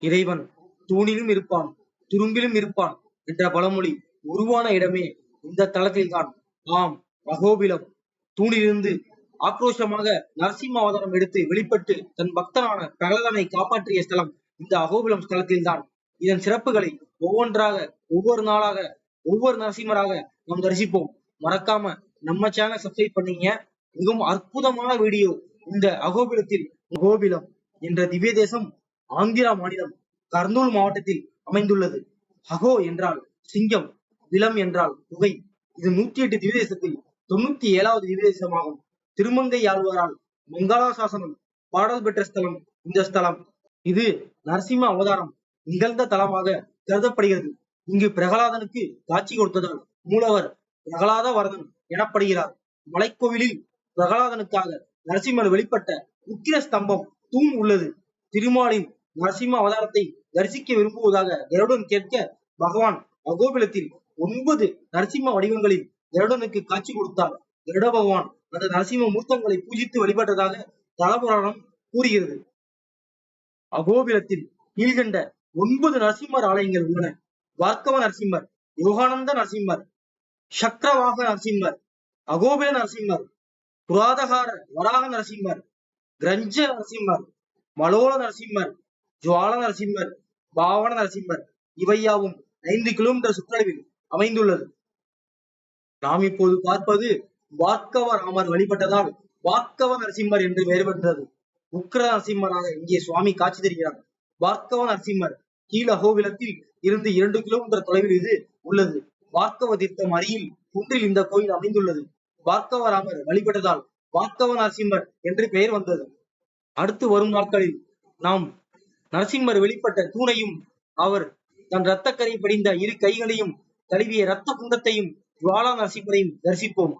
இறைவன் தூணிலும் இருப்பான், துரும்பிலும் இருப்பான் என்ற பழமொழி உருவான இடமே இந்த தளத்தில்தான். ஆம், அகோபிலம். தூணிலிருந்து ஆக்ரோஷமாக நரசிம்ம அவதாரம் எடுத்து வெளிப்பட்டு தன் பக்தனான பிரகலாதனை காப்பாற்றிய ஸ்தலம் இந்த அகோபிலம் ஸ்தலத்தில்தான். இதன் சிறப்புகளை ஒவ்வொன்றாக, ஒவ்வொரு நாளாக, ஒவ்வொரு நரசிம்மராக நாம் தரிசிப்போம். மறக்காம நம்ம சேனல் சப்ஸ்கிரைப் பண்ணீங்க. மிகவும் அற்புதமான வீடியோ. இந்த அகோபிலத்தில் அகோபிலம் என்ற திவ்ய தேசம் ஆந்திரா மாநிலம் கர்னூல் மாவட்டத்தில் அமைந்துள்ளது. அகோ என்றால் சிங்கம், விலம் என்றால் குகை. இது 108 திவ்ய தேசத்தில் 97வது திவ்ய தேசமாகும். திருமங்கை ஆழ்வாரால் மங்களாசாசனம் பாடல் பெற்ற ஸ்தலம் இந்த ஸ்தலம். இது நரசிம்ம அவதாரம் நிகழ்ந்த தலமாக கருதப்படுகிறது. இங்கு பிரகலாதனுக்கு காட்சி கொடுத்ததால் மூலவர் பிரகலாத வரதன் எனப்படுகிறார். மலைக்கோவிலில் பிரகலாதனுக்காக நரசிம்மர் வெளிப்பட்ட உக்கிர ஸ்தம்பம் தூண் உள்ளது. திருமாலின் நரசிம்ம அவதாரத்தை தரிசிக்க விரும்புவதாக கருடன் கேட்க பகவான் அகோபிலத்தில் 9 நரசிம்ம வடிவங்களில் கருடனுக்கு காட்சி கொடுத்தார். கருட பகவான் அந்த நரசிம்ம மூர்த்தங்களை பூஜித்து வழிபட்டதாக தலபுராணம் கூறுகிறது. அகோபிலத்தில் கீழ்கண்ட 9 நரசிம்மர் ஆலயங்கள் உள்ளன. வார்க்கவ நரசிம்மர், யோகானந்த நரசிம்மர், சக்கரவாக நரசிம்மர், அகோபில நரசிம்மர், புராதகார வராக நரசிம்மர், கிரஞ்ச நரசிம்மர், மலோல நரசிம்மர், ஜுவால நரசிம்மர், பாவன நரசிம்மர் இவையாவும் 5 கிலோமீட்டர் சுற்றளவில் அமைந்துள்ளது. நாம் இப்போது பார்ப்பது வார்க்கவ ராமர் வழிபட்டதால் வார்க்கவ நரசிம்மர் என்று பெயர் பெற்றது. உக்கிர நரசிம்மராக இங்கே சுவாமி காட்சி தருகிறார். வார்க்கவ நரசிம்மர் கீழ் அகோபிலத்தில் இருந்து 2 கிலோமீட்டர் தொலைவில் இது உள்ளது. வார்க்கவ தீர்த்தம் அருகில் குன்றில் இந்த கோயில் அமைந்துள்ளது. வார்க்கவ ராமர் வழிபட்டதால் வார்க்கவ நரசிம்மர் என்று பெயர் வந்தது. அடுத்து வரும் நாட்களில் நாம் நரசிம்மர் வெளிப்பட்ட தூணையும், அவர் தன் இரத்தக்கரை படிந்த 2 கைகளையும் தழுவிய இரத்த குண்டத்தையும், ஜுவாலா நரசிம்மரையும் தரிசிப்போம்.